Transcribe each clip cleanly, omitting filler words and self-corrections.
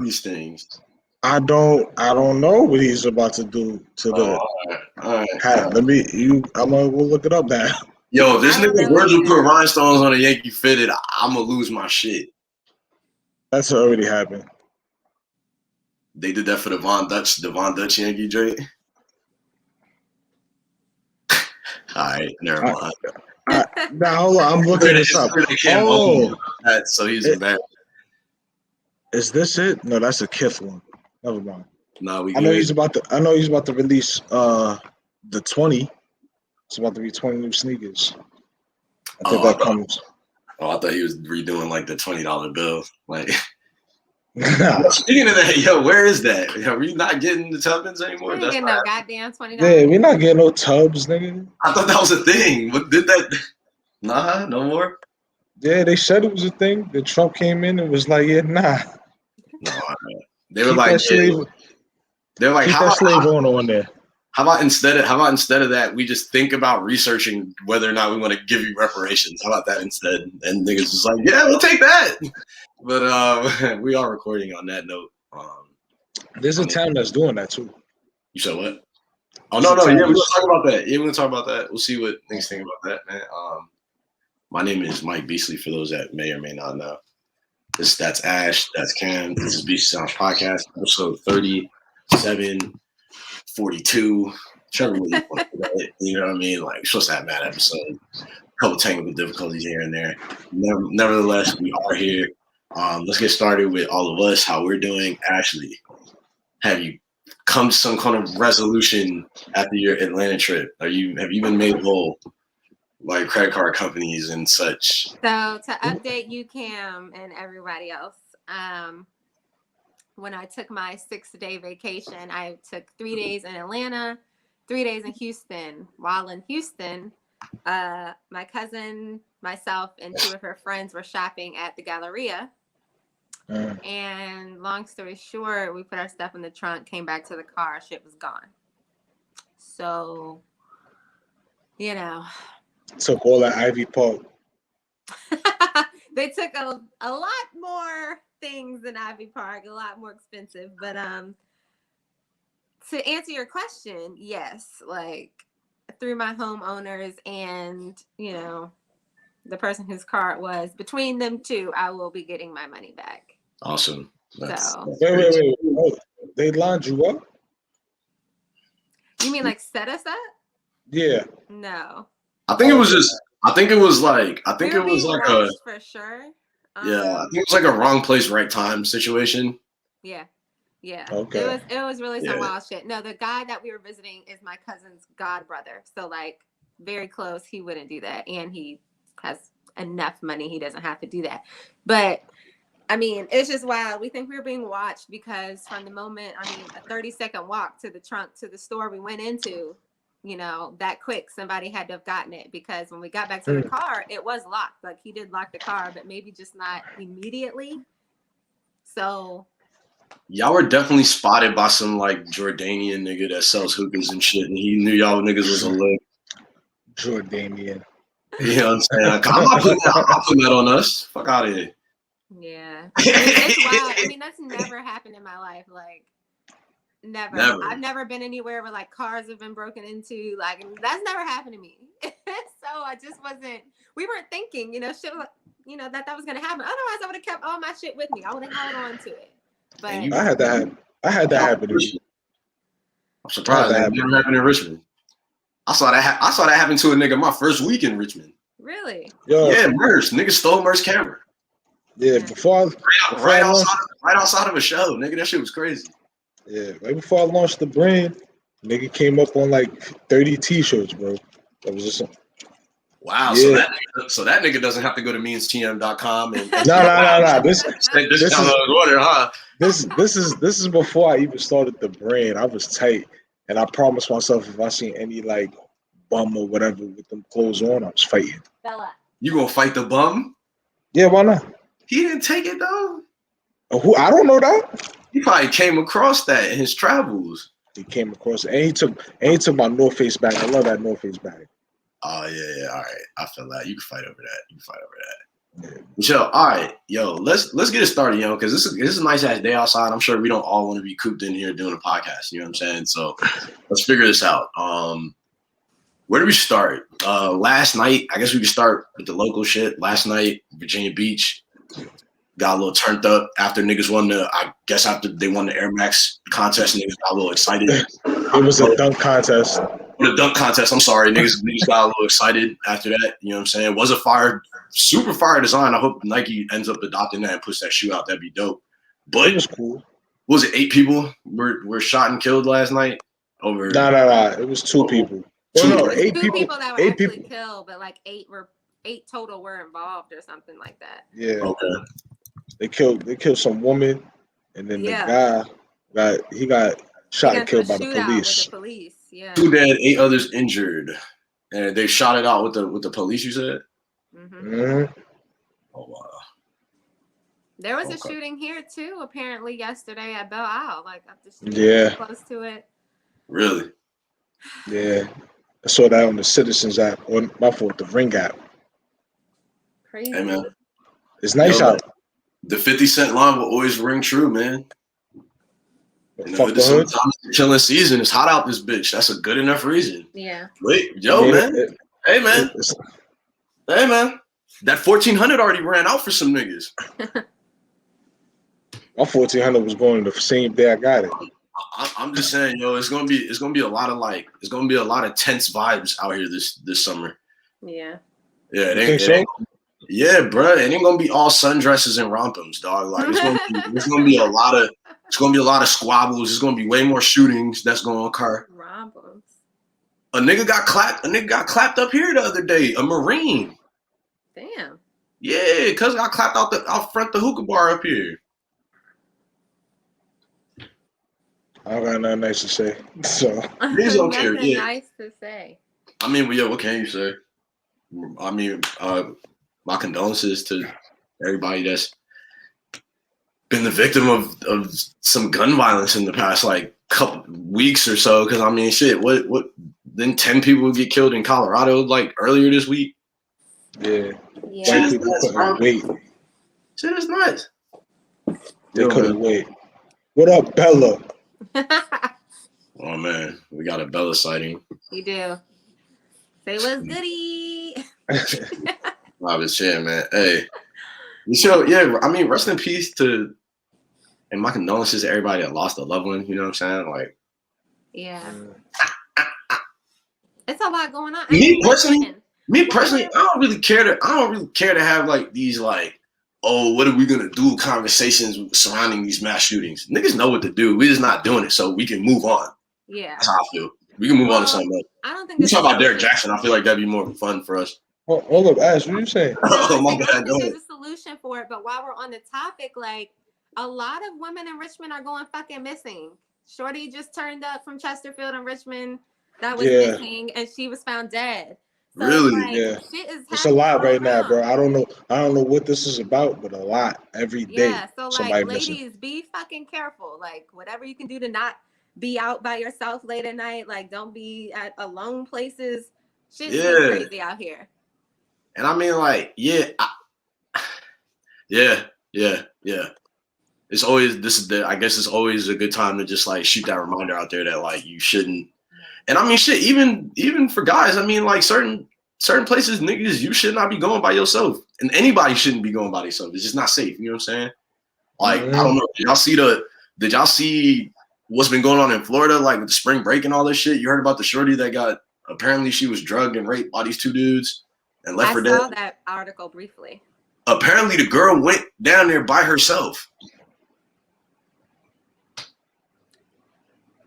these things? I don't know what he's about to do to the. All right. I'm gonna go look it up now. Yo, if this I don't nigga know Virgil either. put rhinestones on a Yankee fitted, I'm gonna lose my shit. That's already happened. They did that for the Von Dutch Yankee Drake. All right, never mind. Now hold on, I'm looking this up. Oh, so he's embarrassed. Is this it? No, that's a Kith one. Never mind. Nah, we I know good. he's about to release the 20. It's about to be 20 new sneakers. I think that comes. Oh, I thought he was redoing like the $20 bill. Like, speaking of that, yo, where is that? Are we not getting the Tubbins anymore? We ain't getting no goddamn $20. Yeah, we're not getting no Tubbs, nigga. I thought that was a thing. What did that? Nah, no more. Yeah, they said it was a thing. Then Trump came in and was like, "Yeah, nah." No, they were like, they're like, keep that slave owner on there. How about instead of that, we just think about researching whether or not we want to give you reparations? How about that instead? And niggas just like, yeah, we'll take that. But we are recording on that note. There's a town that's doing that too. You said what? Oh no, yeah, we're gonna talk about that. Yeah, we're gonna talk about that. We'll see what niggas think about that, man. My name is Mike Beasley, for those that may or may not know. That's Ash, that's Cam. This is Beast Sounds Podcast, episode 37, 42, whichever way you want to put it. You know what I mean? Like, supposed to have mad episode. A couple technical difficulties here and there. Nevertheless, we are here. Let's get started with all of us, how we're doing. Ashley, have you come to some kind of resolution after your Atlanta trip? Have you been made whole? Like credit card companies and such. So to update you, Cam, and everybody else, when I took my 6-day vacation, I took 3 days in Atlanta, 3 days in Houston. While in Houston, my cousin, myself, and 2 of her friends were shopping at the Galleria. And long story short, we put our stuff in the trunk, came back to the car, shit was gone. So, you know. Took all that Ivy Park. They took a lot more things than Ivy Park, a lot more expensive. But to answer your question, yes, like through my homeowners and, you know, the person whose car it was, between them two, I will be getting my money back. Awesome. That's wait. Oh, they lined you up? You mean like set us up? Yeah. No. I think it was like a for sure. Yeah, I think it was like a wrong place, right time situation. Yeah. Okay. It was really some wild shit. No, the guy that we were visiting is my cousin's god brother. So like very close. He wouldn't do that. And he has enough money. He doesn't have to do that. But I mean, it's just wild. We think we were being watched because from the moment, a 30-second walk to the trunk to the store we went into, you know, that quick, somebody had to have gotten it because when we got back to the car, it was locked. Like he did lock the car, but maybe just not immediately. So y'all were definitely spotted by some like Jordanian nigga that sells hookahs and shit, and he knew y'all niggas was a lick. Jordanian. You know what I'm saying? I'm not putting that on us. Fuck out of here. Yeah. It's wild. I mean, that's never happened in my life. Like, never. I've never been anywhere where like cars have been broken into. Like, that's never happened to me. So I just we weren't thinking, you know, shit, you know, that was going to happen. Otherwise, I would have kept all my shit with me. I would have held on to it. But I had that happen to me. I'm surprised that never happened in Richmond. I saw that happen to a nigga my first week in Richmond. Really? Yeah, Merce. Nigga stole Merce's camera. Yeah, right outside of a show, nigga. That shit was crazy. Yeah, right before I launched the brand, nigga came up on like 30 t-shirts, bro. That was just wow. Yeah. So that nigga doesn't have to go to meanstm.com and no. This is before I even started the brand. I was tight, and I promised myself if I seen any like bum or whatever with them clothes on, I was fighting. Bella. You gonna fight the bum? Yeah, why not? He didn't take it though. Who? I don't know that. He probably came across that in his travels. He came across it, and he took my North Face bag. I love that North Face bag. Oh yeah. All right, I feel that. You can fight over that. Michelle, all right, yo, let's get it started, because this is a nice ass day outside. I'm sure we don't all want to be cooped in here doing a podcast. You know what I'm saying? So let's figure this out. Where do we start? Last night, I guess we could start with the local shit. Last night, Virginia Beach got a little turned up after niggas won after they won the Air Max contest, niggas got a little excited. It was a dunk contest. The dunk contest, I'm sorry. Niggas got a little excited after that. You know what I'm saying? Was a super fire design. I hope Nike ends up adopting that and puts that shoe out. That'd be dope. But it was cool. Was it 8 people were shot and killed last night? Over No. It was 2 people. Well, no, 8 people that were actually killed, but like 8 total were involved or something like that. Yeah. Okay. They killed some woman, and then the guy got shot and killed by the police. With the police. Yeah. 2 dead, 8 others injured, and they shot it out with the police. You said. Mm-hmm. Oh wow. There was a shooting here too, apparently yesterday at Belle Isle, like up the street, close to it. Really? Yeah, I saw that on the Citizens app, or my fault, the Ring app. Crazy. Hey man, it's nice out. The 50 Cent line will always ring true, man. Fuck the hood. Sometimes it's killing season. It's hot out this bitch. That's a good enough reason. Yeah. Wait, man. Hey man. Hey man. That 1400 already ran out for some niggas. My 1400 was going the same day I got it. I'm just saying, it's gonna be a lot of tense vibes out here this summer. Yeah. Yeah, yeah, bro. It ain't gonna be all sundresses and rompums, dog. Like it's gonna be a lot of squabbles. It's gonna be way more shootings that's gonna occur. Rompums. A nigga got clapped up here the other day. A Marine. Damn. Yeah, cuz got clapped out front the hookah bar up here. I don't got nothing nice to say. So he's okay. Nothing nice to say. I mean, what can you say? I mean, my condolences to everybody that's been the victim of some gun violence in the past like couple weeks or so. Because I mean, shit, what? Then 10 people get killed in Colorado like earlier this week. Yeah. Yeah. People couldn't wait. Shit is nuts. They couldn't wait. What up, Bella? Oh man, we got a Bella sighting. You do. Say what's goody. I was saying, man. Hey, so yeah, I mean, rest in peace to, and my condolences to everybody that lost a loved one. You know what I'm saying? Like, yeah, it's a lot going on. Me personally, I don't really care to have like these like, oh, what are we gonna do? Conversations surrounding these mass shootings. Niggas know what to do. We're just not doing it, so we can move on. Yeah, that's how I feel. We can move on to something else. I don't think we talk about Derrick Jaxn. I feel like that'd be more fun for us. Well, hold up, Ash. What are you saying? Oh my bad. Go ahead. There's a solution for it, but while we're on the topic, like a lot of women in Richmond are going fucking missing. Shorty just turned up from Chesterfield in Richmond that was missing, and she was found dead. So really? Like, yeah. Shit is it's a lot right now, bro. I don't know what this is about, but a lot every day. Yeah. So like, ladies, be fucking careful. Like, whatever you can do to not be out by yourself late at night. Like, don't be at alone places. Shit's crazy out here. And I mean, like, yeah. It's always I guess it's always a good time to just like shoot that reminder out there that like you shouldn't. And I mean, shit, even for guys, I mean, like certain places, niggas, you should not be going by yourself, and anybody shouldn't be going by themselves. It's just not safe. You know what I'm saying? Like, I don't know. Did y'all see what's been going on in Florida, like with the spring break and all this shit? You heard about the shorty that apparently she was drugged and raped by these 2 dudes and left for dead. I saw that article briefly. Apparently, the girl went down there by herself.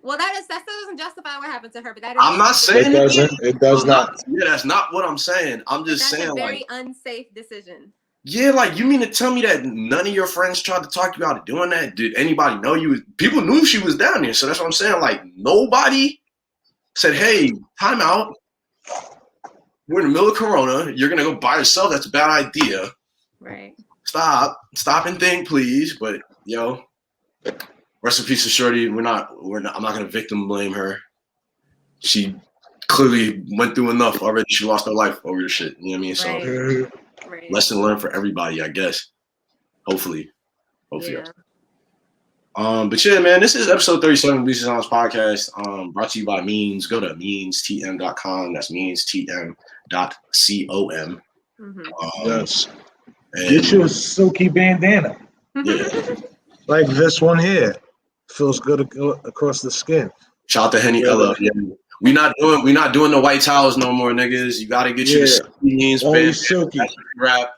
Well, that still doesn't justify what happened to her, but that is. I'm not saying it does not. Yeah, that's not what I'm saying. I'm just saying that's a very unsafe decision. Yeah, like you mean to tell me that none of your friends tried to talk you out of doing that? Did anybody know you? People knew she was down there, so that's what I'm saying. Like nobody said, "Hey, time out. We're in the middle of Corona. You're gonna go by yourself. That's a bad idea. Right? Stop and think, please." But rest in peace to Shorty. I'm not gonna victim blame her. She clearly went through enough already. She lost her life over this shit. You know what I mean? Right. So Right. Lesson learned for everybody, I guess. Hopefully. Yeah. But yeah, man, this is episode 37 of Beast Sounds Podcast. Brought to you by Means. Go to meanstm.com. That's meanstm.com. Yes. Get you a silky bandana. Yeah. Like this one here. Feels good across the skin. Shout out to Henny Ella. Yeah. We not doing the white towels no more, niggas. You gotta get you the silky Means bandana. Silky. That's what you wrap.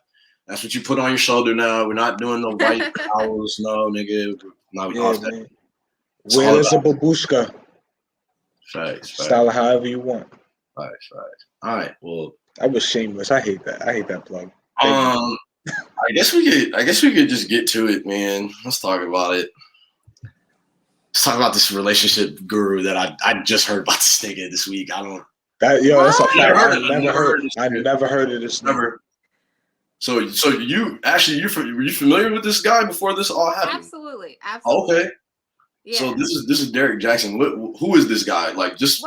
That's what you put on your shoulder now. We're not doing the white towels, no, nigga. Now we off that. Wear as a babushka. Facts. Style it however you want. Facts. All right. Well, I was shameless. I hate that plug. I guess we could just get to it, man. Let's talk about it. Let's talk about this relationship guru that I just heard about this nigga this week. That's a fact. I never heard of this. Never. So you actually were you familiar with this guy before this all happened? Absolutely. Okay. Yeah. So this is Derrick Jaxn. Who is this guy? Like, just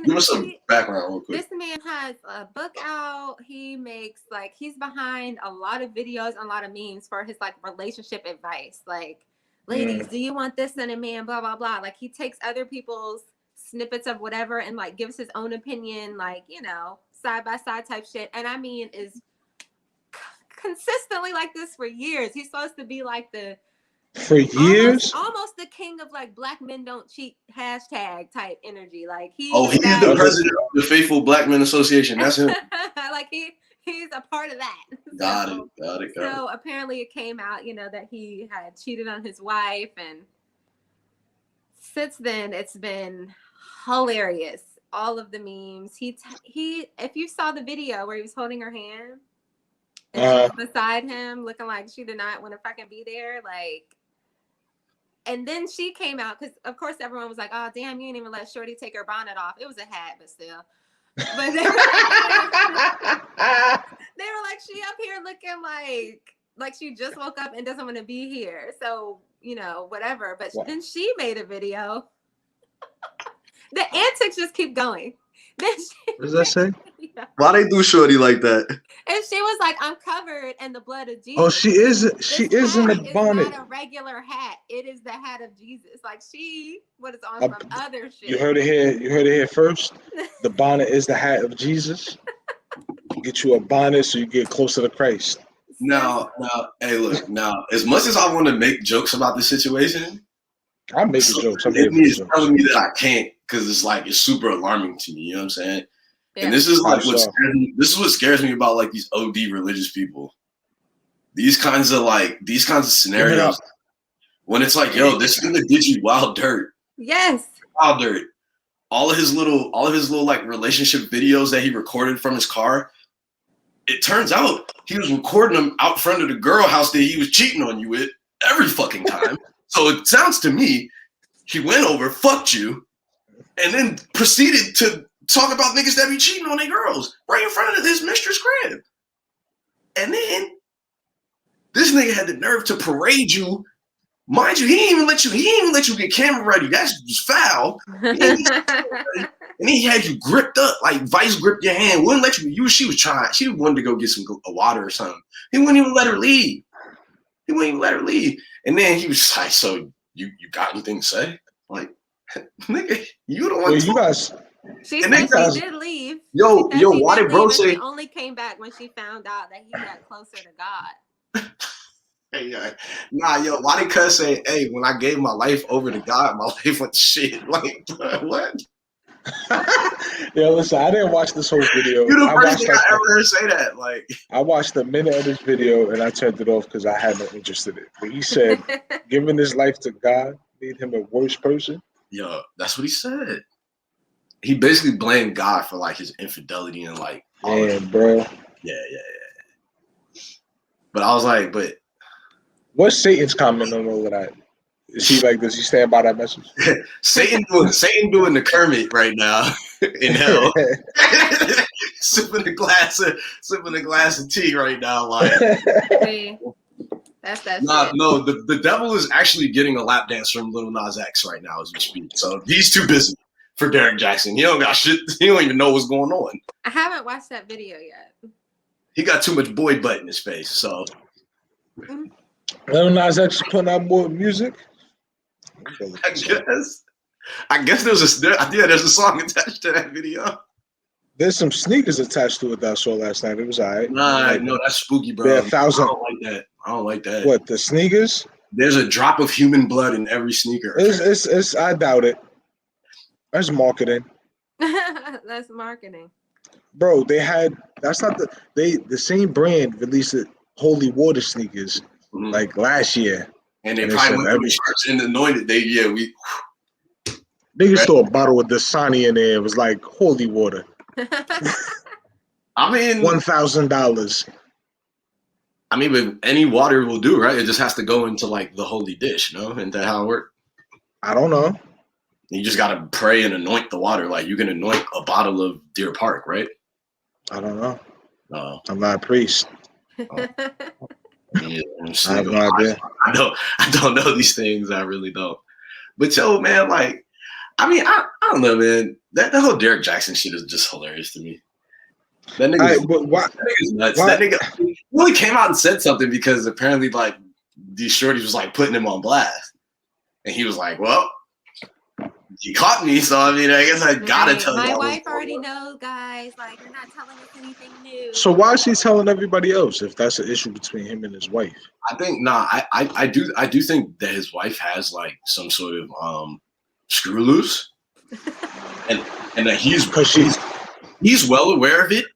give us some background real quick. This man has a book out. He makes he's behind a lot of videos, a lot of memes for his relationship advice. Like, ladies, do you want this in a man? Blah blah blah. Like, he takes other people's snippets of whatever and gives his own opinion, side by side type shit. And I mean, is consistently like this for years. He's supposed to be for years almost the king of Black men don't cheat hashtag type energy. He's the president of the Faithful Black Men Association. That's him. He's a part of that. Got it. So apparently it came out, that he had cheated on his wife, and since then it's been hilarious. All of the memes. He if you saw the video where he was holding her hand and she was beside him looking like she did not want to fucking be there, and then she came out because of course everyone was like, oh damn, you didn't even let Shorty take her bonnet off. It was a hat, but still. But they were like, she up here looking like she just woke up and doesn't want to be here. So, whatever. But then she made a video. The antics just keep going. What does that say? Yeah. Why they do Shorty like that? And she was like, I'm covered in the blood of Jesus. Oh, she is in the bonnet. It's not a regular hat. It is the hat of Jesus. She was on some other shit. You heard it here first. The bonnet is the hat of Jesus. Get you a bonnet so you get closer to Christ. Now, hey, look. Now, as much as I want to make jokes about this situation, I'm making jokes. I'm telling me that I can't because it's super alarming to me. You know what I'm saying? Yeah. And this is what scares me about these OD religious people. These kinds of scenarios when it's yo, this nigga did you wild dirt. Yes. Wild dirt. All of his little relationship videos that he recorded from his car. It turns out he was recording them out front of the girl house that he was cheating on you with every fucking time. So it sounds to me he went over, fucked you, and then proceeded to talk about niggas that be cheating on their girls right in front of his mistress' crib. And then this nigga had the nerve to parade you. Mind you, he didn't even let you get camera ready. That's just foul. And he had you gripped up, vice gripped your hand. Wouldn't let you use. She wanted to go get some water or something. He wouldn't even let her leave. And then he was like, so you got anything to say? Nigga, you don't want to. You guys. She said she did leave. Yo, why did bro say? She only came back when she found out that he got closer to God. Hey, why did cuz say, hey, when I gave my life over to God, my life went to shit? What? Yo, listen, I didn't watch this whole video. You're the first thing I ever heard say that. I watched a minute of this video and I turned it off because I had no interest in it. But he said, giving his life to God made him a worse person. Yo, that's what he said. He basically blamed God for his infidelity and damn, bro. Yeah. But I was but what's Satan's comment on all of that? Is he does he stand by that message? Satan doing the Kermit right now in hell. sipping a glass of tea right now. That's that. No, the devil is actually getting a lap dance from Lil Nas X right now as we speak. So he's too busy for Derrick Jaxn. He don't got shit. He don't even know what's going on. I haven't watched that video yet. He got too much boy butt in his face. So Lil Nas X putting out more music. I guess there's a song attached to that video. There's some sneakers attached to it that I saw last night. It was alright. Nah, no, that's spooky, bro. They're 1,000. I don't like that. What, the sneakers? There's a drop of human blood in every sneaker. It's I doubt it. That's marketing. That's marketing. Bro, the same brand released holy water sneakers like last year. And they probably went to the church and anointed. Niggas threw a bottle of Dasani in there. It was like holy water. I mean, $1,000. I mean, but any water will do, right? It just has to go into like the holy dish, no? Isn't that how it works? I don't know. You just gotta pray and anoint the water. Like you can anoint a bottle of Deer Park, right? I don't know. No, I'm not a priest. Yeah, I have no idea. I don't know these things. I really don't. But yo, man, like, I mean, I don't know, man. That whole Derrick Jaxn shit is just hilarious to me. That nigga's nuts. Why? That nigga really came out and said something because apparently, like, these shorties was like putting him on blast, and he was like, "Well, you caught me, so I mean, I guess I gotta tell you." My wife already knows, guys. Like, you're not telling us anything new. So why is he telling everybody else if that's an issue between him and his wife? I think I do think that his wife has like some sort of screw loose, and that he's well aware of it,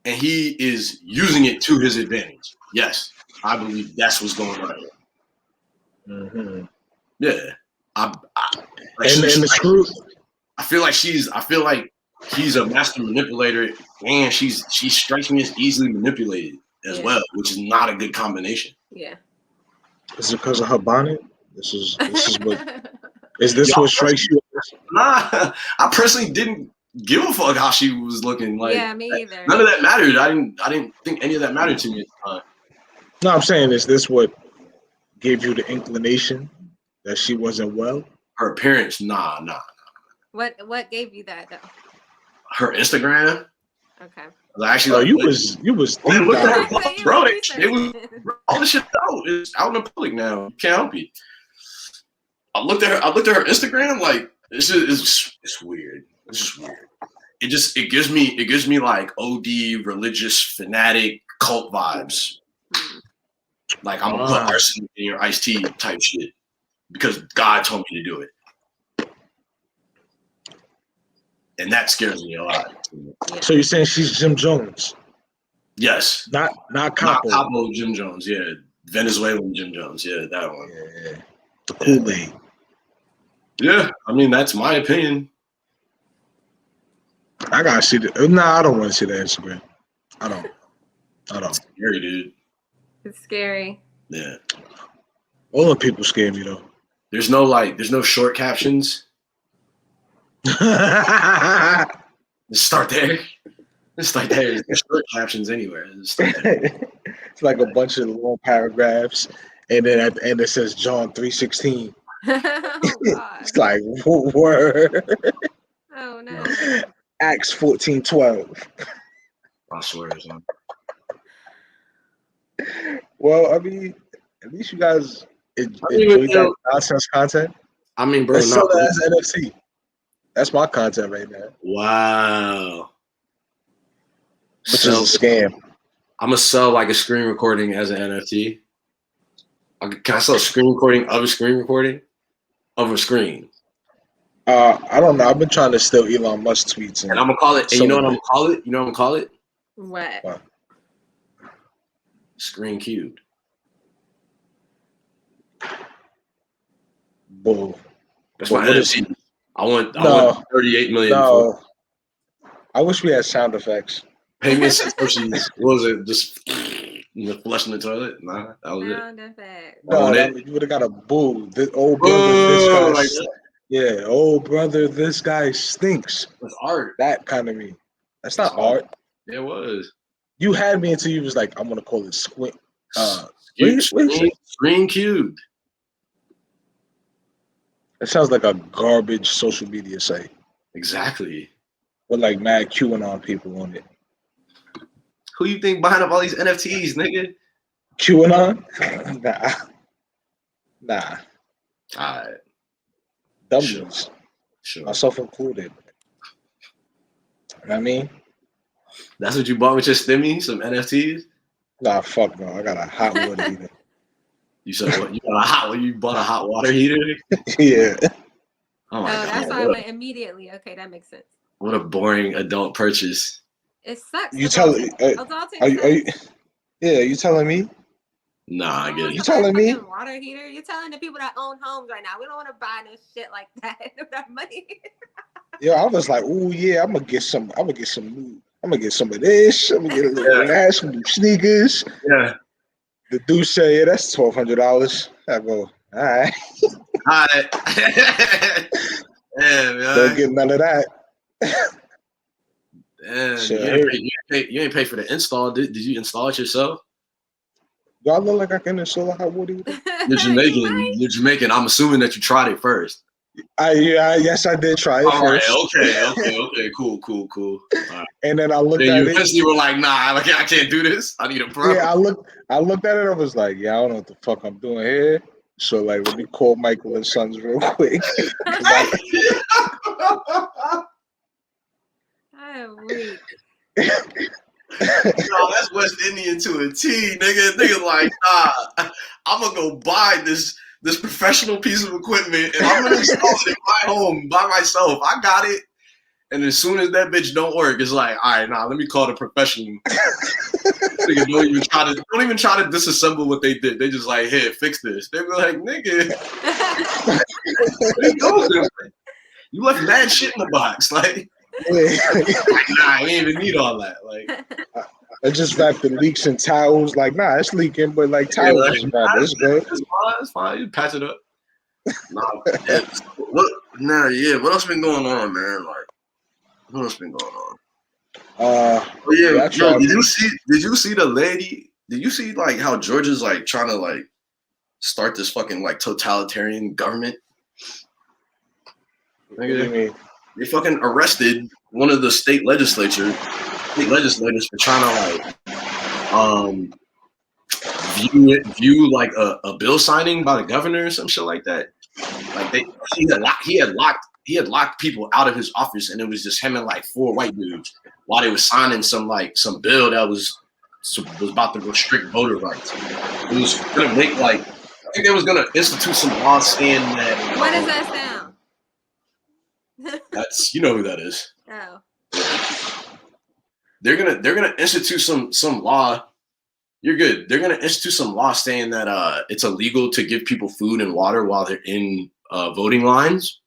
and he is using it to his advantage. Yes, I believe that's what's going on here. Mm-hmm. Yeah, the screw. I feel like he's a master manipulator, and she strikes me as easily manipulated as well, which is not a good combination. Yeah. Is it because of her bonnet? This is what. Is this what strikes you? Nah, I personally didn't give a fuck how she was looking. Like, yeah, me either. None of that mattered. I didn't think any of that mattered to me at the time. No, I'm saying, is this what gave you the inclination that she wasn't well? Her appearance, nah. What gave you that though? Her Instagram. Okay. Actually, you was look at her, bro. It was all this shit out. It's out in the public now. You can't help it. I looked at her Instagram. Like it's weird. It's just weird. It gives me like OD religious fanatic cult vibes. Like I'm gonna put arsenic in your iced tea type shit because God told me to do it. And that scares me a lot. Yeah. So you're saying she's Jim Jones? Yes. Not Capo. Not Capo Jim Jones, yeah. Venezuelan Jim Jones, yeah, that one. Yeah. The Kool-Aid. Yeah, I mean, that's my opinion. I gotta see the. Nah, I don't want to see the Instagram. I don't. It's scary, dude. It's scary. Yeah. All the people scare me though. There's no short captions. Let's start there. There's short captions anywhere. It's like a bunch of long paragraphs, and then at the end it says John 3:16. It's like word. Oh no. Acts 14:12. I swear, son. Well, I mean, at least you guys enjoy that nonsense content. I mean, bro, let's sell that as NFT. That's my content right now. Wow. Which is a scam. I'm gonna sell like a screen recording as an NFT. Can I sell a screen recording of a screen recording of a screen? I don't know. I've been trying to steal Elon Musk tweets, and I'm gonna call it. And you know what I'm gonna call it? You know what I'm gonna call it? What? Screen cubed. Bull. That's my NFT. I want 38 million. No. I wish we had sound effects. Pay me a subscription. What was it? Just flushing the toilet? Nah, that was sound effect. No, you would have got a boo. Old brother, this guy. Yeah, old brother, this guy stinks. That's art. That kind of me. That's not art. Yeah, it was. You had me until you was like, I'm gonna call it squint. Screen cubed. It sounds like a garbage social media site. Exactly. With like mad QAnon people on it. Who you think buying up all these NFTs, nigga? QAnon? Nah. All right. Dummies. Sure. Myself included. You know what I mean? That's what you bought with your stimmy? Some NFTs? Nah, fuck no. I got a hot water heater. You said what? You bought a hot water heater? Yeah. Oh my God. That's why I went immediately. Okay, that makes sense. What a boring adult purchase. It sucks. You telling? Yeah, you telling me? Nah, I get it. You telling me? Water heater? You're telling the people that own homes right now. We don't want to buy no shit like that with our money. Yo, I was like, oh yeah, I'm gonna get some of this. I'm gonna get a little ass, some new sneakers. Yeah. The dude said, yeah, that's $1,200. I go, all right. All right. Damn, man. Don't get none of that. Damn, Sure. you ain't pay for the install. Did you install it yourself? Do I look like I can install a hot water heater? You're Jamaican. I'm assuming that you tried it first. Yes, I did try it first. Okay, cool. All right. And then I looked Then at you it. eventually were like, nah, I can't do this. I need a pro. Yeah, I looked at it. I was like, yeah, I don't know what the fuck I'm doing here. So like, let me call Michael and Sons real quick. I'm weak. No, that's West Indian to a T, nigga. Nigga like, nah, I'm gonna go buy this professional piece of equipment and I'm gonna install it in my home by myself. I got it. And as soon as that bitch don't work, it's like, all right, nah, let me call the professional. Nigga, don't even try to disassemble what they did. They just like, here, fix this. They be like, nigga, you left mad shit in the box. Like, nah, I didn't even need all that. Like, I just wrapped the leaks in towels. Like, nah, it's leaking, but like towels is wrapped. It's good. It's fine. You patch it up. What else been going on, man? Like, what else been going on? Did you see the lady? Did you see like how Georgia's like trying to like start this fucking like totalitarian government? What do you mean? They fucking arrested one of the state legislators for trying to like view like a bill signing by the governor or some shit like that. Like he had locked people out of his office, and it was just him and like 4 white dudes while they were signing some bill that was about to restrict voter rights. It was gonna make like, I think they was gonna institute some law saying that. What does that sound? That's, you know who that is. Oh. They're gonna institute some law. You're good. They're gonna institute some law saying that it's illegal to give people food and water while they're in voting lines.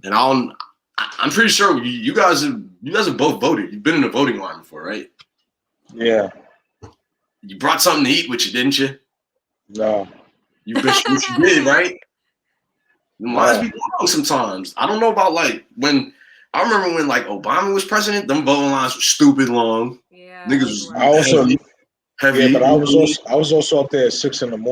And I'm pretty sure you guys have both voted. You've been in a voting line before, right? Yeah. You brought something to eat with you, didn't you? No. You did, right? Lines be long sometimes. I don't know about like when. I remember when like Obama was president, them voting lines were stupid long. Yeah. Niggas was heavy. Yeah, but I was also up there at 6 a.m.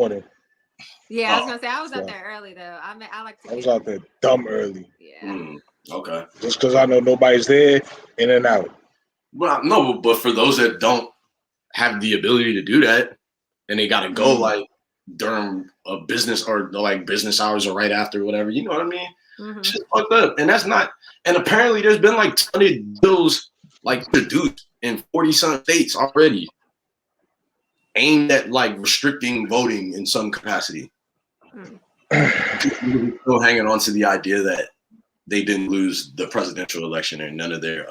Yeah, I was gonna say I was up there early though. I like to. I was out there dumb early. Yeah. Okay. Just because I know nobody's there, in and out. Well, no, but for those that don't have the ability to do that, and they gotta go like during a business or like business hours or right after, whatever, you know what I mean? Mm-hmm. Shit's fucked up, and that's not. And apparently, there's been like 20 bills like produced in 40-some states already, aimed at like restricting voting in some capacity. People still hanging on to the idea that they didn't lose the presidential election and none of their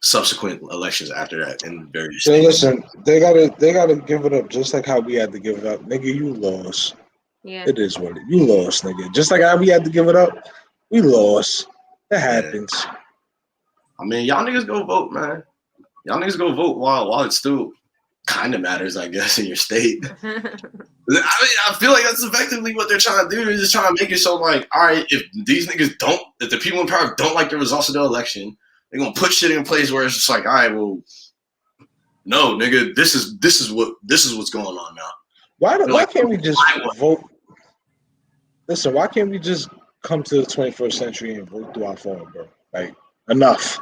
subsequent elections after that in various states. Listen, they gotta give it up just like how we had to give it up. Nigga, you lost. Yeah. It is what you lost, nigga. Just like how we had to give it up, we lost. That happens. I mean, y'all niggas go vote, man. Y'all niggas go vote while it still kind of matters, I guess, in your state. I feel like that's effectively what they're trying to do. They're just trying to make it so like, all right, if these niggas if the people in power don't like the results of the election, they're gonna put shit in place where it's just like, all right, well, no, nigga, this is what's going on now. Why can't we just vote? Listen, why can't we just come to the 21st century and vote through our phone, bro? Like, enough.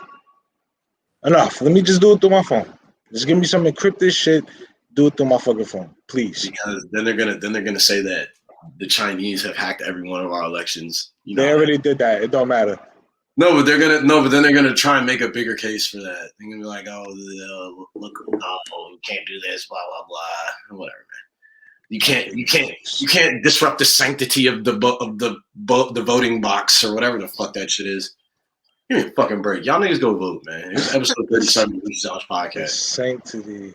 Enough. Let me just do it through my phone. Just give me some encrypted shit. Do it through my fucking phone, please. Because then they're gonna say that the Chinese have hacked every one of our elections. You know, They already did that. It don't matter. but then they're gonna try and make a bigger case for that. They're gonna be like, oh, look, no, you can't do this, blah blah blah, whatever, man. You can't disrupt the sanctity of the voting box or whatever the fuck that shit is. Give me a fucking break. Y'all niggas go vote, man. It's episode 37 of the Josh podcast. Sanctity.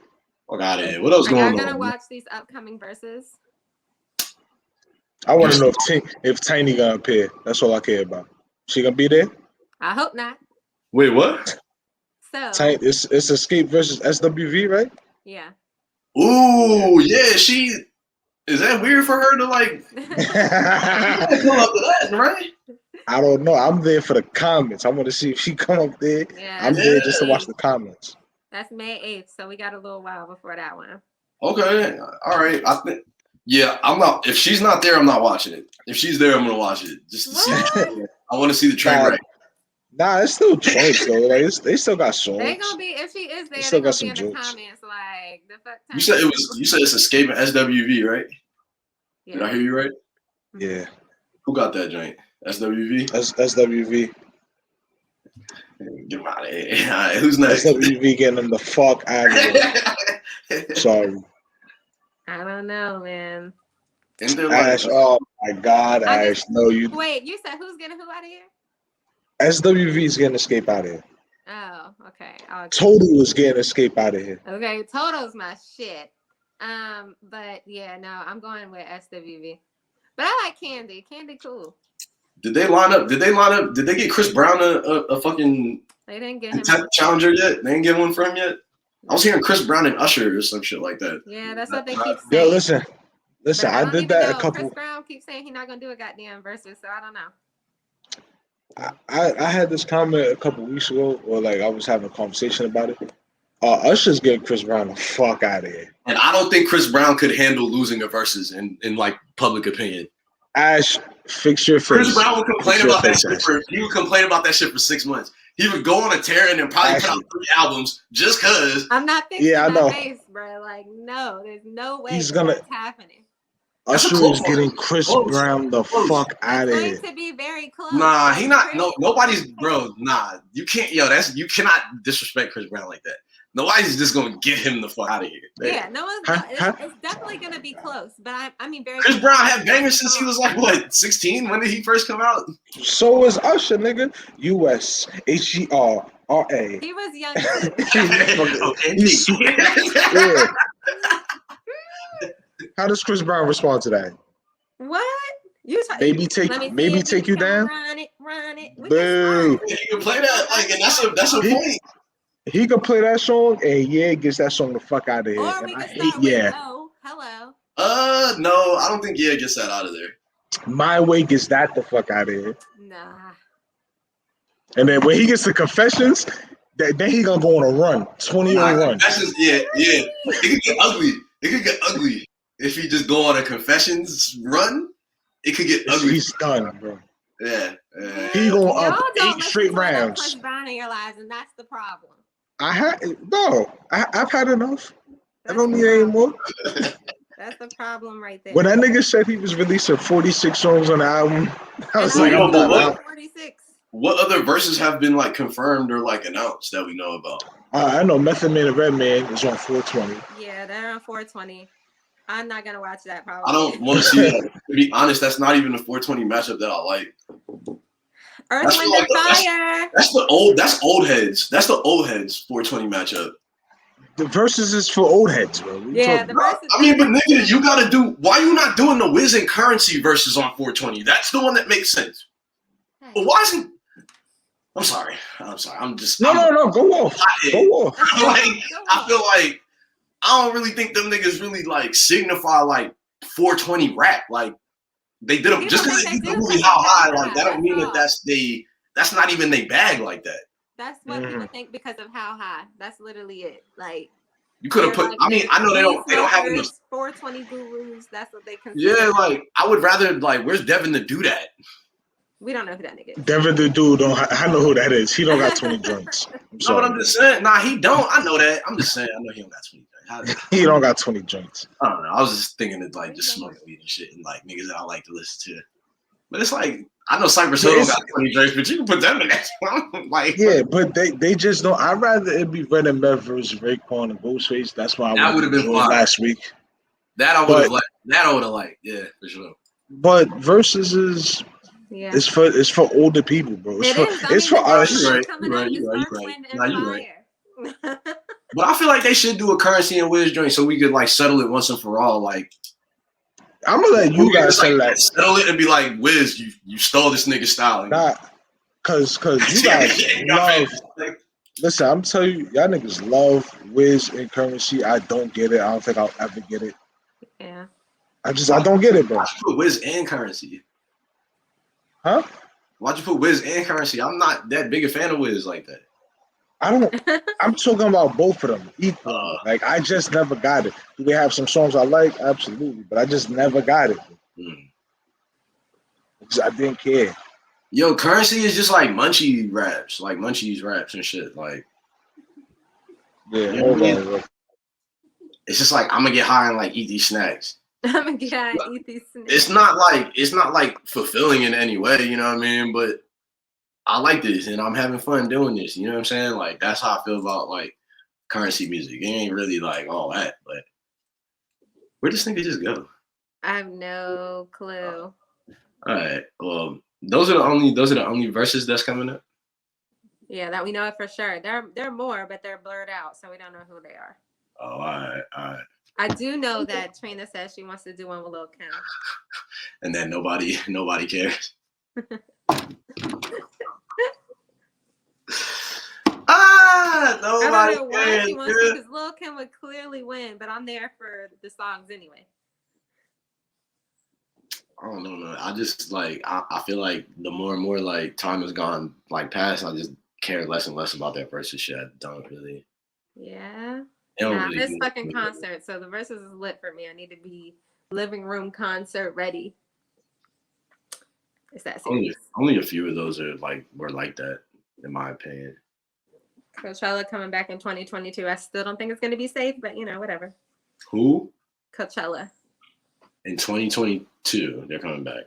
Fuck out of here. What else going on? Are y'all gonna watch these upcoming verses? I want to know if Tiny gonna appear. That's all I care about. She gonna be there? I hope not. Wait, what? So It's Escape versus SWV, right? yeah. Ooh, yeah. Is that weird for her to like pull up to that, right? I don't know. I'm there for the comments. I want to see if she come up there. Yeah, I'm there just to watch the comments. That's May 8th, so we got a little while before that one. Okay, all right. I think. Yeah, I'm not. If she's not there, I'm not watching it. If she's there, I'm gonna watch it just to see. I want to see the train wreck. Nah, it's still jokes though. Like they still got songs. They gonna be if she is there. They still gonna got be some in the jokes. comments like the fuck. You said it's escaping SWV, right? Yeah. Did I hear you right? Yeah. Who got that joint? SWV. SWV. Get him out of here. All right, who's next? SWV getting them the fuck out of here. Sorry. I don't know, man. And they're Ash, oh my God, Ash. No, you. Wait, you said who's getting who out of here? SWV is getting Escape out of here. Oh, okay. Total is getting Escape out of here. Okay, Toto's my shit. But yeah, no, I'm going with SWV. But I like Candy. Candy cool. Did they line up? Did they get Chris Brown a fucking They didn't get him challenger yet? They didn't get one for him yet? I was hearing Chris Brown and Usher or some shit like that. Yeah, that's what they keep saying. Yo, listen. But I did that a couple. Chris Brown keeps saying he's not gonna do a goddamn versus, so I don't know. I had this comment a couple weeks ago, or like I was having a conversation about it. Usher's getting Chris Brown the fuck out of here. And I don't think Chris Brown could handle losing a versus in like public opinion. Ash, fix your face. Chris Brown would complain about that shit he would complain about that shit for 6 months. He would go on a tear and then probably put out 3 albums just cause. I'm not fixing my face, bro. Like, no, there's no way that's happening. Usher is getting Chris Brown the fuck out of here. It's going to be very close. Nah, he not. No, nobody's, bro. Nah, you can't. Yo, you cannot disrespect Chris Brown like that. Nobody's just gonna get him the fuck out of here. Yeah, no one's. It's definitely gonna be close, but I mean, very. Chris Brown had bangers since he was like what 16. When did he first come out? So was Usher, nigga. US HGRRA. He was young too. Yeah. How does Chris Brown respond to that? What? Maybe take you down. Run it. Boo. He can play that. Like, and that's a point. He can play that song, and gets that song the fuck out of here. Or we can start with hello. No, I don't think gets that out of there. My Way gets that the fuck out of here. Nah. And then when he gets to Confessions, then he gonna go on a run, 20-year run. Confessions, yeah. It could get ugly. It could get ugly if he just go on a Confessions run. It could get ugly. He's done, bro. Yeah. He going up 8 straight rounds. Chris Brown in your lives, and that's the problem. I've had enough. I don't need any more. That's the problem right there. When that nigga said he was releasing 46 songs on the album, I was like, I'm done. 46. What other verses have been like confirmed or like announced that we know about? I know Method Man and Redman is on 420. Yeah, they're on 420. I'm not gonna watch that probably. I don't want to see that. To be honest, that's not even a 420 matchup that I like. Earth, Wind, and Fire. That's old heads. That's the old heads 420 matchup. The verses is for old heads, bro. Yeah, the verses. I mean, but nigga, you gotta do. Why you not doing the Wiz and Currency verses on 420? That's the one that makes sense. But why isn't? I'm sorry. I'm just. No. Go off. I feel like I don't really think them niggas really like signify like 420 rap. Like they did them just because they did the movie How High. Like that don't mean that that's not even they bag like that. That's what people think because of How High. That's literally it. Like you could have put. Like, I mean, I know they don't have enough 420 gurus. That's what they consider. Yeah, like I would rather like where's Devin to do that? We don't know who that nigga is. Devin the dude, I know who that is. He don't got 20 joints. No, but I'm just saying. Nah, he don't. I know that. I'm just saying. I know he don't got 20 joints. He don't got 20 joints. I don't know. I was just thinking of like just smoking weed and shit and like niggas that I like to listen to. But it's like I know Cypress Hill got 20 joints, but you can put them in that. Like yeah, but they just don't. I'd rather it be Red and Meth versus Raekwon and Ghostface. That's why that would have been fun last week. That I would have liked. That I would have liked. Yeah, for sure. But Verzuz is. Yeah. It's for older people, bro. It's for us. You're right. Nah, you're right. But I feel like they should do a Currency and Wiz joint so we could like settle it once and for all. Like, I'm gonna let you guys settle that. Settle it and be like, Wiz, you stole this nigga style. Nah, cause you guys love. Listen, I'm telling you, y'all niggas love Wiz and Currency. I don't get it. I don't think I'll ever get it. Yeah. I don't get it, bro. Why'd you put Wiz and Currency? Huh? Why'd you put Wiz and Currency? I'm not that big a fan of Wiz like that. I'm talking about both of them equal. Like I just never got it. Do they have some songs I like? Absolutely, but I just never got it. Because I didn't care. Yo, Currency is just like Munchie raps, like Munchie's raps and shit. Like, yeah, you know it's just like I'm gonna get high and like eat these snacks. I'm gonna get high and eat these snacks. It's not like fulfilling in any way, you know what I mean? But I like this and I'm having fun doing this. You know what I'm saying? Like that's how I feel about like Currency music. It ain't really like all that, but where does this nigga just go? I have no clue. All right. Well, those are the only verses that's coming up. Yeah, that we know it for sure. There are more, but they're blurred out, so we don't know who they are. Oh, all right. I do know that Trina says she wants to do one with Lil Kim. And then nobody cares. Nobody I don't know why she wants to, because Lil Kim would clearly win, but I'm there for the songs anyway. I don't know, man. I just like I feel like the more and more like time has gone like past, I just care less and less about that Verzuz shit. I don't really. Yeah. Really this fucking concert. So the Verzuz is lit for me. I need to be living room concert ready. Is that serious? Only a few of those were like that, in my opinion. Coachella coming back in 2022. I still don't think it's going to be safe, but whatever. Who? Coachella. In 2022, they're coming back.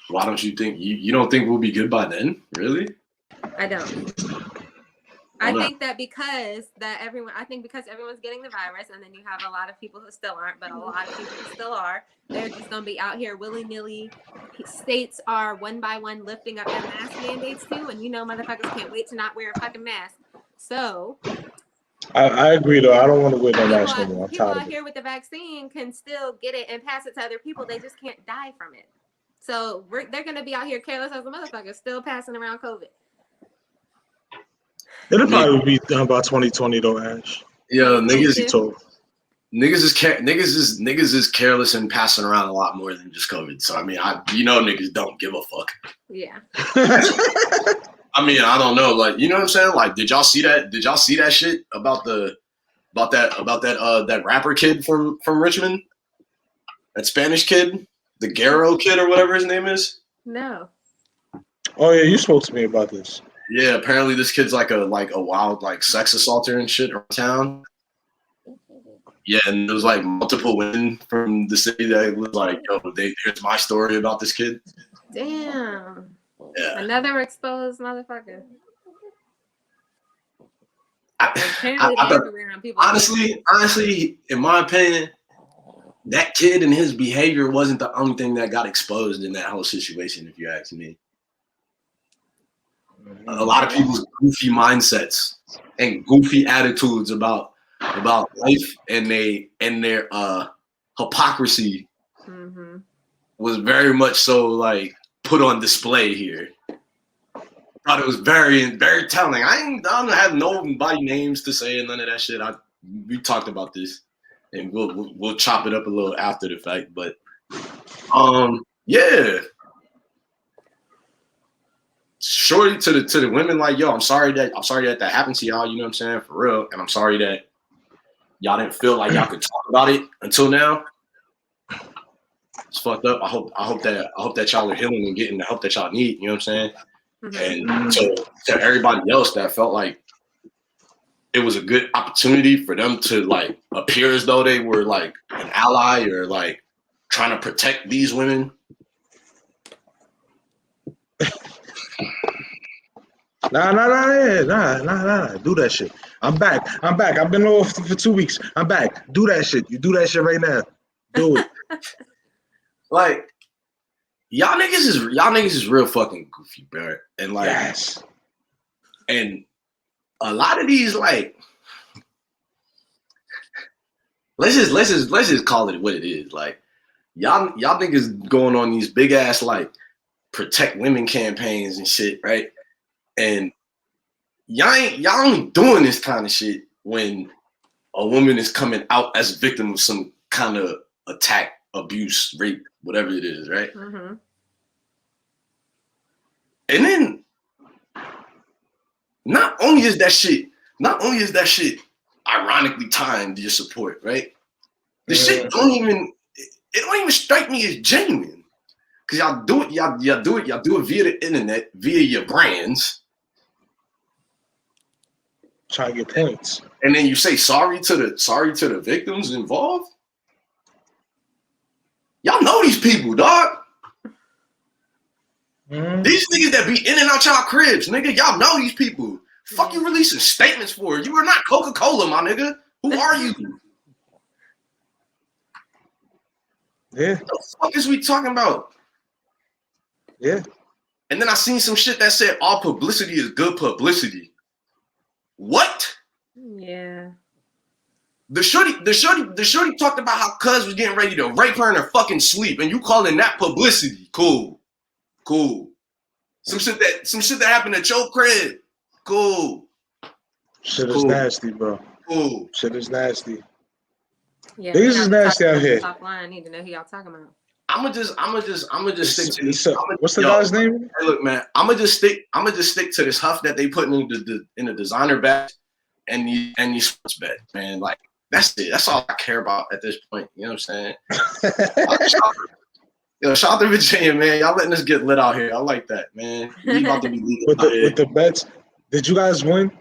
Why don't you think you don't think we'll be good by then? Really? I don't. I think that because everyone's getting the virus, and then you have a lot of people who still aren't, but a lot of people who still are. They're just gonna be out here willy-nilly. States are one by one lifting up their mask mandates too, and motherfuckers can't wait to not wear a fucking mask. So I agree though. I don't want to wear no mask anymore. People out here with the vaccine can still get it and pass it to other people. They just can't die from it. So they're gonna be out here careless as a motherfucker, still passing around COVID. It'll probably be done by 2020 though, Ash. Yo, niggas is careless and passing around a lot more than just COVID. So I mean, niggas don't give a fuck. Yeah. I mean, I don't know. Like, you know what I'm saying? Like, did y'all see that? Did y'all see that shit about that rapper kid from Richmond? That Spanish kid, the Guerrero kid or whatever his name is. No. Oh yeah, you spoke to me about this. Yeah, apparently this kid's like a wild like sex assaulter and shit around town. Yeah, and there was like multiple women from the city that was like, yo, here's my story about this kid. Damn. Yeah. Another exposed motherfucker. Honestly, in my opinion, that kid and his behavior wasn't the only thing that got exposed in that whole situation, if you ask me. A lot of people's goofy mindsets and goofy attitudes about life and their hypocrisy was very much so like put on display here. I thought it was very, very telling. I don't have nobody names to say and none of that shit. We talked about this, and we'll chop it up a little after the fact. But yeah. Shorty to the women, like, yo, I'm sorry that that happened to y'all, you know what I'm saying, for real. And I'm sorry that y'all didn't feel like y'all could talk about it until now. It's fucked up. I hope that y'all are healing and getting the help that y'all need. You know what I'm saying? And to everybody else that felt like it was a good opportunity for them to like appear as though they were like an ally or like trying to protect these women. Nah. Do that shit. I'm back. I've been off for 2 weeks. I'm back. Do that shit. You do that shit right now. Do it. Like y'all niggas is real fucking goofy, bro. And like, yes. And a lot of these like, let's just call it what it is. Like y'all niggas going on these big ass like protect women campaigns and shit, right? And y'all only doing this kind of shit when a woman is coming out as a victim of some kind of attack, abuse, rape, whatever it is, right? Mm-hmm. And then not only is that shit ironically timed to your support, right? The shit don't even strike me as genuine. Cause y'all do it via the internet, via your brands. Trying to get points. And then you say sorry to the victims involved. Y'all know these people, dog. These niggas that be in and out y'all cribs, nigga. Y'all know these people. Fuck you releasing statements for? You are not Coca-Cola, my nigga. Who are you? Yeah. What the fuck is we talking about? Yeah. And then I seen some shit that said all publicity is good publicity. What? Yeah. The shorty talked about how Cuz was getting ready to rape her in her fucking sleep, and you calling that publicity? Cool. Some shit that happened at your crib. Cool. Shit is nasty, bro. Cool. Shit is nasty. Yeah. Niggas is nasty out here. Offline, I need to know who y'all talking about. I'ma just stick to this. What's the guy's name? Hey, look, man. I'ma just stick to this huff that they put in the designer bag and these sports bet, man. Like that's it. That's all I care about at this point. You know what I'm saying? Shout out to Virginia, man. Y'all letting us get lit out here. I like that, man. We about to be legal with the bets. Did you guys win?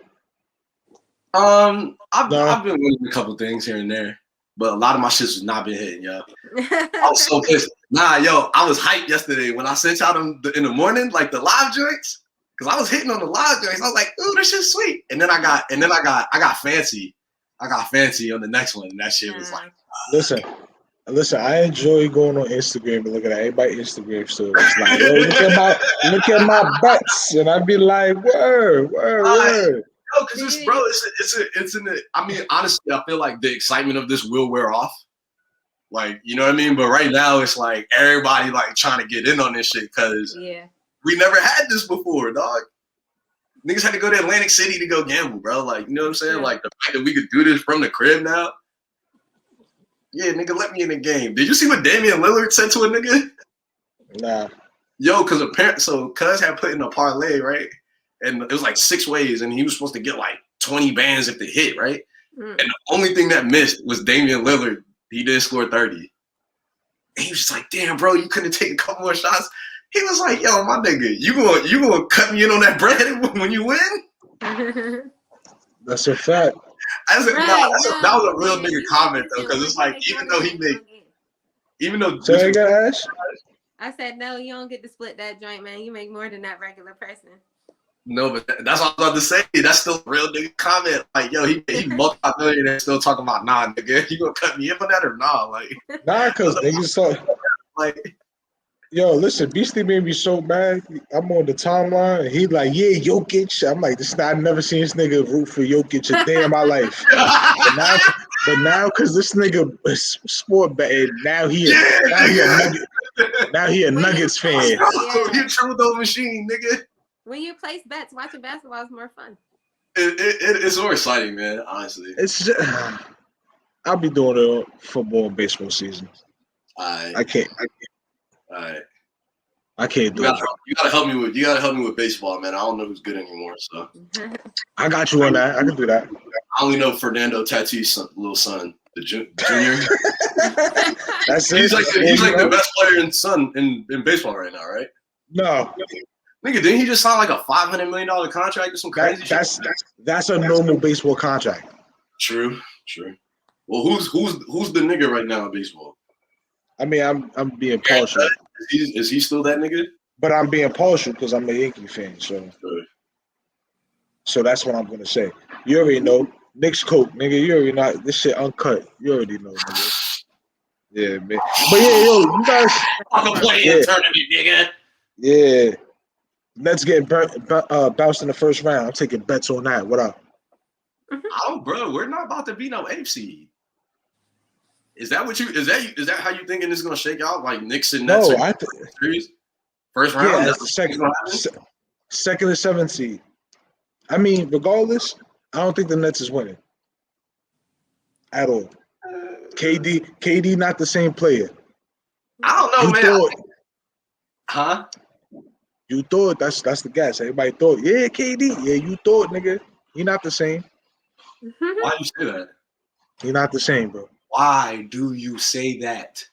I've been winning a couple things here and there, but a lot of my shits has not been hitting, yo. I was so pissed. Nah, yo, I was hyped yesterday when I sent y'all them in the morning, like the live joints, because I was hitting on the live joints. I was like, ooh, this shit's sweet. And then I got fancy. I got fancy on the next one, and that shit was like. Listen. I enjoy going on Instagram and looking at everybody's Instagram stories. Like, yo, look at my bets, and I'd be like, word. No, because I mean, honestly, I feel like the excitement of this will wear off. Like, you know what I mean? But right now, it's like everybody like trying to get in on this shit because we never had this before, dog. Niggas had to go to Atlantic City to go gamble, bro. Like, you know what I'm saying? Like, the fact that we could do this from the crib now. Yeah, nigga, let me in the game. Did you see what Damian Lillard said to a nigga? Nah. Yo, because Cuz had put in a parlay, right? And it was like 6 ways, and he was supposed to get like 20 bands if they hit, right? And the only thing that missed was Damian Lillard. He did score 30. And he was just like, damn, bro, you couldn't take a couple more shots. He was like, yo, my nigga, you gonna cut me in on that bread when you win? That's a fact. That was a real nigga comment though, because it's like Ash? I said no, you don't get to split that joint, man. You make more than that regular person. No, but that's what I was about to say. That's still a real nigga comment. Like, yo, he multi-millionaire still talking about nigga. You gonna cut me in for that or nah? Like, because niggas saw like. Yo, listen, Beastie made me so mad. I'm on the timeline, and he like, yeah, Jokic. I'm like, I never seen this nigga root for Jokic a day in my life. but now, because this nigga is sport betting, now he a Nuggets fan. You triple double machine, nigga. When you place bets, watching basketball is more fun. It's more exciting, man. Honestly, it's just, I'll be doing it football and baseball season. I can't. All right. I can't do it. You gotta help me with baseball, man. I don't know who's good anymore, so I got you on that. I can do that. I only know Fernando Tatis' little son. The junior. That's He's it. like the best player in baseball right now, right? No. Nigga, didn't he just sign like a $500 million contract or some crazy shit? That's a normal baseball contract. True. Well, who's the nigga right now in baseball? I mean, I'm being partial. Is he still that nigga? But I'm being partial because I'm a Yankee fan, so that's what I'm gonna say. You already know. Nick's Coke, nigga. You already know this shit uncut. You already know, nigga. Yeah, man. But yeah, yo, you guys. I'm playing tournament, nigga. Yeah. Nets getting bounced in the first round. I'm taking bets on that. What up? Oh, bro, we're not about to be no eighth seed. Is that how you thinking this is gonna shake out? Like Knicks and Nets? No, series? First round. Yeah, second and seventh seed. I mean, regardless, I don't think the Nets is winning at all. KD, not the same player. I don't know, man. Huh? You thought that's the guess. Everybody thought, yeah, KD. Yeah, you thought, nigga. He not the same. Why do you say that? He not the same, bro. Why do you say that?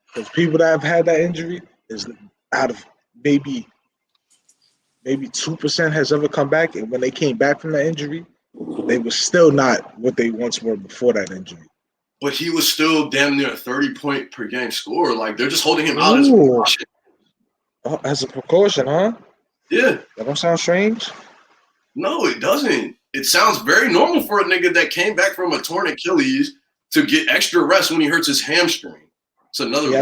Because people that have had that injury is out of maybe 2% has ever come back, and when they came back from that injury, they were still not what they once were before that injury. But he was still damn near a 30-point per game scorer. Like they're just holding him out as a precaution, huh? Yeah. That don't sound strange. No, it doesn't. It sounds very normal for a nigga that came back from a torn Achilles to get extra rest when he hurts his hamstring. It's another. He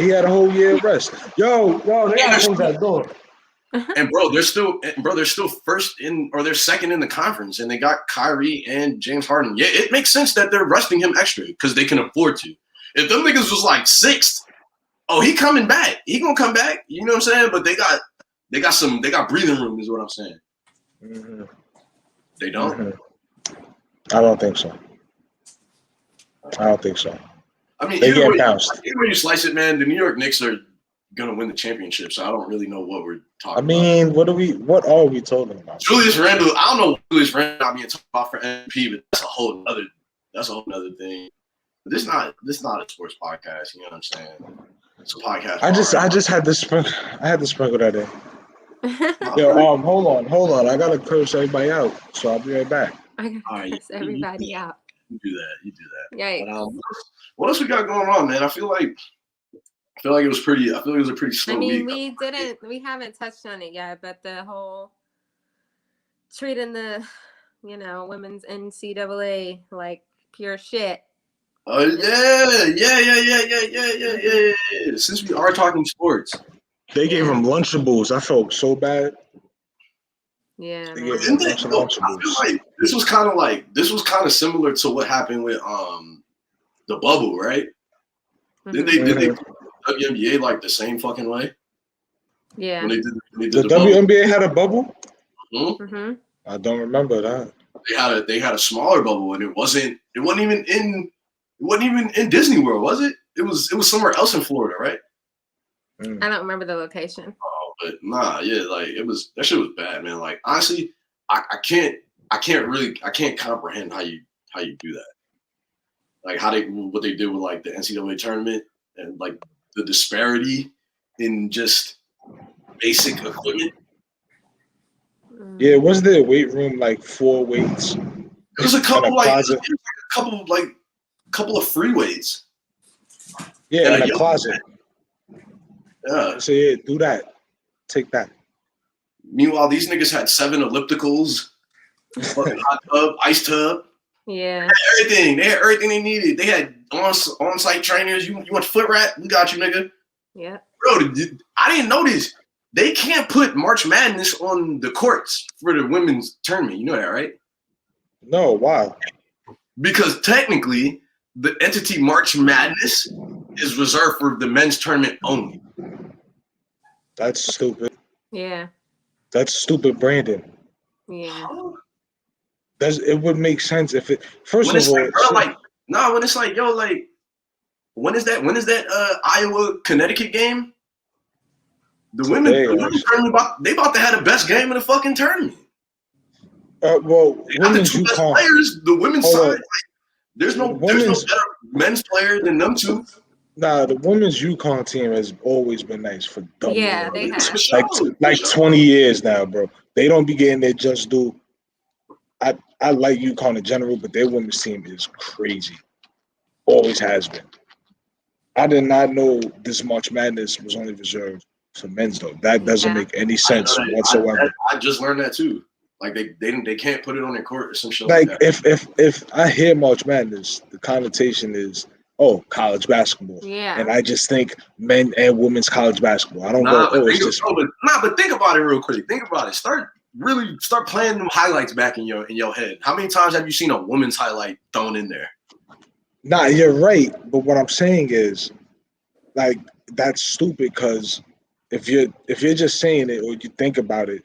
had a whole year of rest. Yo, they got things that door. And they're still first in, or they're second in the conference, and they got Kyrie and James Harden. Yeah, it makes sense that they're resting him extra because they can afford to. If them niggas was like sixth, he coming back. He gonna come back. You know what I'm saying? But they got breathing room, is what I'm saying. Mm-hmm. They don't. Mm-hmm. I don't think so. I mean, they either get bounced. way you slice it, man, the New York Knicks are gonna win the championship. So I don't really know what we're talking about. What are we talking about? Julius Randle. I don't know what Julius Randle being talked about for MVP, but that's a whole other thing. But this not a sports podcast. You know what I'm saying? It's a podcast. I just had to sprinkle that in. Yo, hold on. I gotta curse everybody out, so I'll be right back. I gotta curse everybody out. You do that. Yeah. But, what else we got going on, man? I feel like it was pretty. I feel like it was a pretty slow week. We haven't touched on it yet, but the whole treating the, women's NCAA like pure shit. Oh yeah. Since we are talking sports, they gave him Lunchables. I felt so bad. Yeah. I feel like this was kind of similar to what happened with the bubble, right? Did they WNBA like the same fucking way? Yeah. When they did the WNBA had a bubble? Mm-hmm. I don't remember that. They had a smaller bubble, and it wasn't even in Disney World, was it? It was somewhere else in Florida, right? I don't remember the location. Oh, but nah, yeah, like that shit was bad, man. Like honestly, I can't comprehend how you do that. Like what they did with like the NCAA tournament and like the disparity in just basic equipment. Yeah, was there a weight room like 4 weights? There was a couple of free weights. Yeah, in a closet. Yeah. So yeah, do that. Take that. Meanwhile, these niggas had 7 ellipticals, fucking hot tub, ice tub. Yeah. They had everything they needed. They had on-site trainers. You want foot wrap? We got you, nigga. Yeah. Bro, I didn't notice. They can't put March Madness on the courts for the women's tournament. You know that, right? No, why? Because technically, the entity March Madness is reserved for the men's tournament only. That's stupid. Yeah. That's stupid branding. Yeah. It would make sense if it. First when of all, when it's like, yo, like, when is that Iowa Connecticut game? The women's tournament they about to have the best game in the fucking tournament. Women's the two best UConn players, the women's side. There's no better men's player than them two. Nah, the women's UConn team has always been nice for dumb. Yeah, they have. Like 20 years now, bro. They don't be getting their just due. I like UConn in general, but their women's team is crazy. Always has been. I did not know this March Madness was only reserved for men's though. That doesn't make any sense whatsoever. I just learned that too. Like they can't put it on their court or some shit like like that. If I hear March Madness, the connotation is college basketball. Yeah. And I just think men and women's college basketball. I don't but think about it real quick. Think about it. Start playing them highlights back in your head. How many times have you seen a women's highlight thrown in there? Nah, you're right. But what I'm saying is, like, that's stupid because if you're just saying it or you think about it,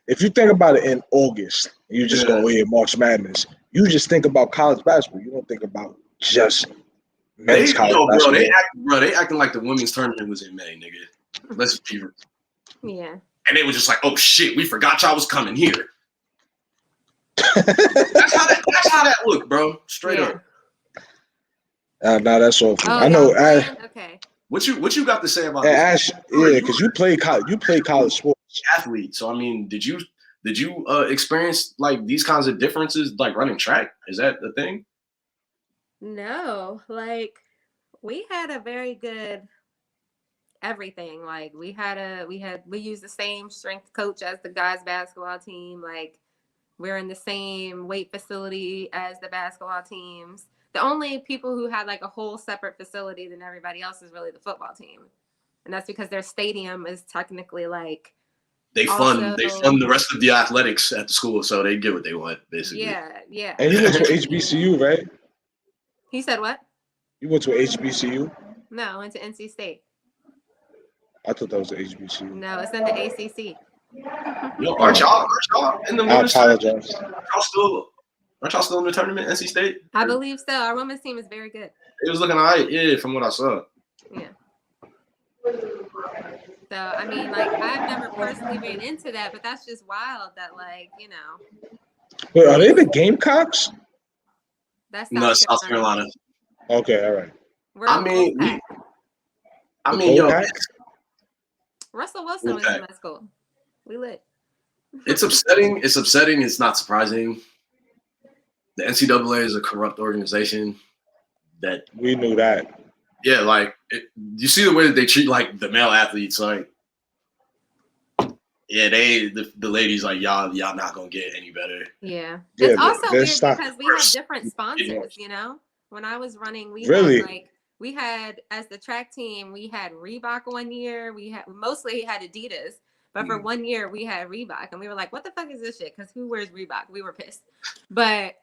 if you think about it in August and you just go, March Madness, you just think about college basketball. You don't think about just men's college basketball. They acting like the women's tournament was in May, nigga. Let's be real. Yeah. And they were just like, oh shit, we forgot y'all was coming here. That's how that looked, bro. Straight up. Nah, that's awful. Oh, I know. Okay. What you got to say about this? Ash? Yeah, because you play college sports. Athlete. So I mean, did you experience like these kinds of differences, like running track? Is that the thing? No, like we had a very good everything. Like we used the same strength coach as the guys basketball team. Like we're in the same weight facility as the basketball teams. The only people who had like a whole separate facility than everybody else is really the football team. And that's because their stadium is technically like they fund the rest of the athletics at the school, so they get what they want, basically. Yeah. And you went to HBCU, right? He said what? You went to HBCU? No, I went to NC State. I thought that was the HBCU. No, it's in the ACC. Yo, aren't y'all in the I apologize. Aren't y'all still in the tournament, NC State? I believe so. Our women's team is very good. It was looking all right, yeah, from what I saw. Yeah. So, I mean, like, I've never personally ran into that, but that's just wild that, like, Wait, are they the Gamecocks? That's South Carolina. Okay, all right. Yo, Russell Wilson was in my school. We lit. It's upsetting. It's not surprising. The NCAA is a corrupt organization. That we knew that. Yeah, like you see the way that they treat like the male athletes. Like, yeah, the ladies like y'all not gonna get any better. Yeah, it's also weird because we have different sponsors. When I was running, we had as the track team, we had Reebok one year. We had Adidas. But for 1 year, we had Reebok, and we were like, "What the fuck is this shit?" Because who wears Reebok? We were pissed. But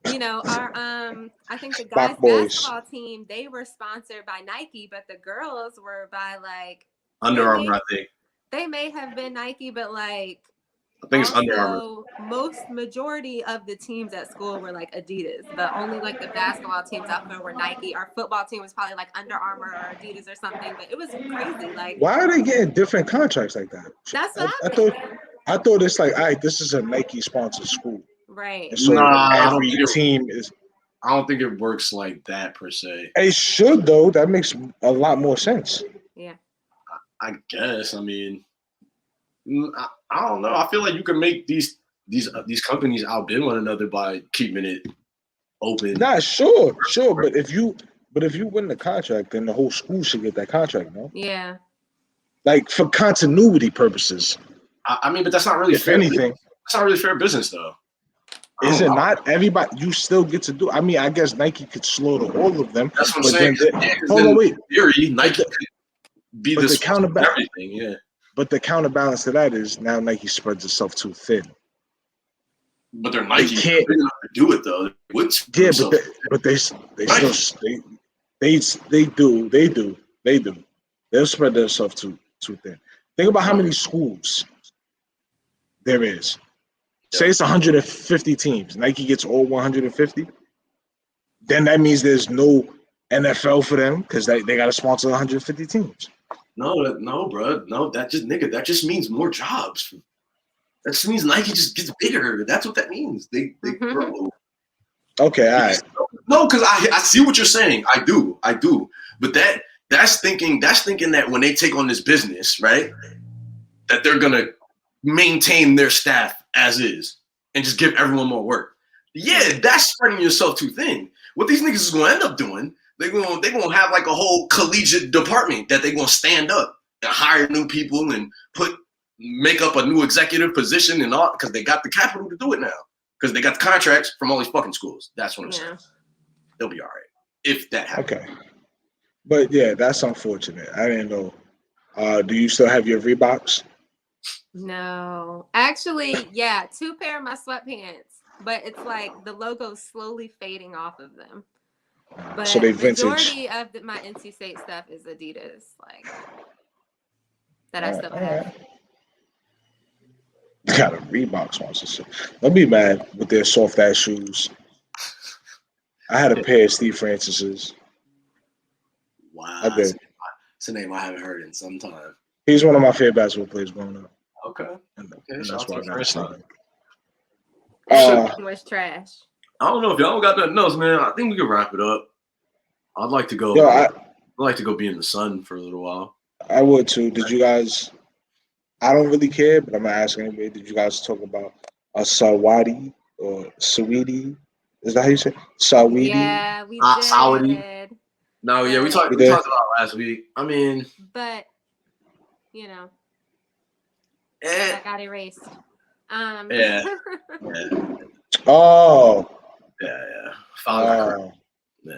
our I think the guys basketball team, they were sponsored by Nike, but the girls were by like Under Armour. I think they may have been Nike, but like I think it's Under Armour. Majority of the teams at school were like Adidas, but only like the basketball teams out there were Nike. Our football team was probably like Under Armour or Adidas or something, but it was crazy. Like, why are they getting different contracts like that? That's what I thought it's like, all right, this is a Nike sponsored school, right? And so every team is. I don't think it works like that per se. It should though. That makes a lot more sense. Yeah. I guess. I mean. I don't know. I feel like you can make these companies outbid one another by keeping it open. Nah, sure. But if you win the contract, then the whole school should get that contract, no? Yeah. Like for continuity purposes. I mean, but that's not really fair. Anything, that's not really fair business, though. Is it not? Everybody, you still get to do. I mean, I guess Nike could slaughter all of them. That's what I'm saying. Hold on, wait. In theory, Nike could be the counterbalance. Everything, yeah. But the counterbalance to that is now Nike spreads itself too thin. But they're Nike. They can't do it though. But they do. They'll spread themselves too thin. Think about how many schools there is. Say it's 150 teams. Nike gets all 150. Then that means there's no NFL for them because they got to sponsor 150 teams. No, bro. No, that just means more jobs. That just means Nike just gets bigger. That's what that means. They grow. Okay, all right. No, because I see what you're saying. I do. But that's thinking that when they take on this business, right, that they're gonna maintain their staff as is and just give everyone more work. Yeah, that's spreading yourself too thin. What these niggas is gonna end up doing, they're gonna have like a whole collegiate department that they're gonna stand up and hire new people and make up a new executive position and all because they got the capital to do it now. Because they got the contracts from all these fucking schools. That's what I'm saying. They'll be all right if that happens. Okay. But yeah, that's unfortunate. I didn't know. Do you still have your Reeboks? No. Actually, yeah, 2 pair of my sweatpants, but it's like the logo's slowly fading off of them. But So they vintage. Majority of my NC State stuff is Adidas, like that I still have. Got a Reeboks wants to say. Don't be mad with their soft ass shoes. I had a pair of Steve Francis's. Wow. I did. It's a name I haven't heard in some time. He's one of my favorite basketball players growing up. Okay. And That's why I got signed. Was trash. I don't know if y'all got nothing else, man. I think we can wrap it up. I'd like to go. I'd like to go be in the sun for a little while. I would too. Did you guys? I don't really care, but I'm gonna ask anyway. Did you guys talk about a Sawadi or Saweetie? Is that how you say it? Saweetie? Yeah, we did. Saweetie? No, yeah, we talked about it last week. I mean, but you know, I got erased. Yeah. Oh. Yeah. Yeah.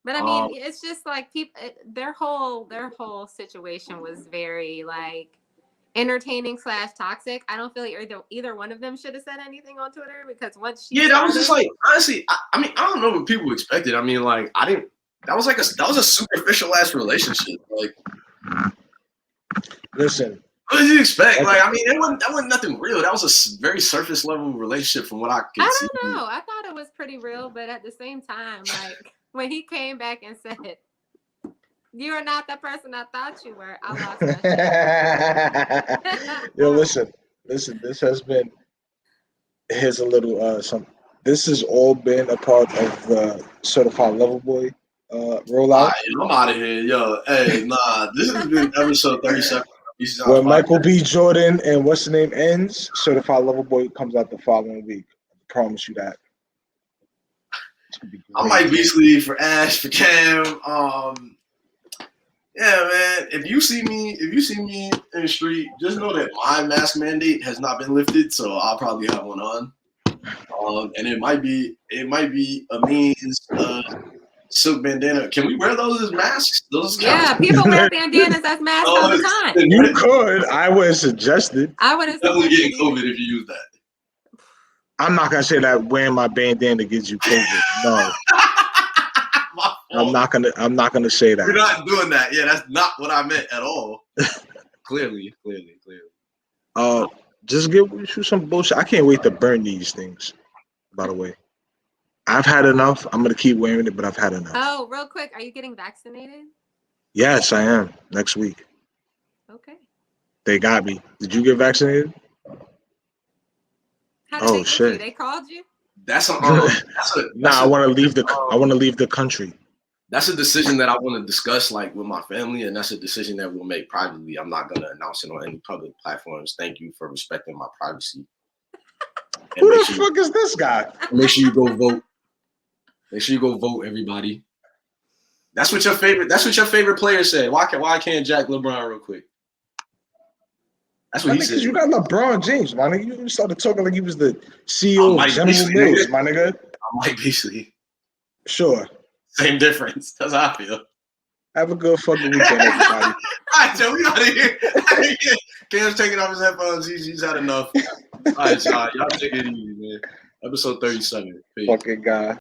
But I mean, it's just like people. Their whole situation was very like entertaining / toxic. I don't feel like either one of them should have said anything on Twitter because once she that was just like honestly. I mean, I don't know what people expected. I mean, like I didn't. That was a superficial ass relationship. Like, listen. What did you expect? Like, I mean, that wasn't nothing real. That was a very surface level relationship from what I could see. I don't know. I thought it was pretty real, but at the same time, like when he came back and said, "You are not the person I thought you were," I lost my shit. Yo, listen. This has been. Here's a little something. This has all been a part of the Certified Lover Boy rollout. I'm out of here, yo. Hey, nah, this has been episode 37. When Michael B. Jordan and what's the name ends, Certified Lover Boy comes out the following week. I promise you that. I'm Mike Beasley for Ash for Cam. Yeah, man. If you see me in the street, just know that my mask mandate has not been lifted, so I'll probably have one on. And it might be a means silk bandana. Can we wear those as masks? Yeah, people wear bandanas as masks all the time. You could. I would suggest it. I would have definitely getting COVID if you use that. I'm not gonna say that wearing my bandana gives you COVID. No. I'm not gonna say that. You're not doing that. Yeah, that's not what I meant at all. Clearly. Just give you some bullshit. I can't wait to burn these things. By the way, I've had enough. I'm gonna keep wearing it, but I've had enough. Oh, real quick, are you getting vaccinated? Yes, I am. Next week. Okay. They got me. Did you get vaccinated? How did they get you? They called you? I want to leave the country. That's a decision that I want to discuss like with my family, and that's a decision that we'll make privately. I'm not going to announce it on any public platforms. Thank you for respecting my privacy. Who the fuck is this guy? Make sure you go vote. Make sure you go vote, everybody. That's what your favorite player said. Why can't Jack LeBron real quick? That's what he said. Because you got LeBron James, my nigga. You started talking like he was the CEO of General Mills, my nigga. I'm Mike Beasley. Sure. Same difference. That's how I feel. Have a good fucking weekend, everybody. All right, Joe, we out of here. Cam's taking off his headphones. He's had enough. All right, y'all take it easy, man. Episode 37. Peace. Fucking guy.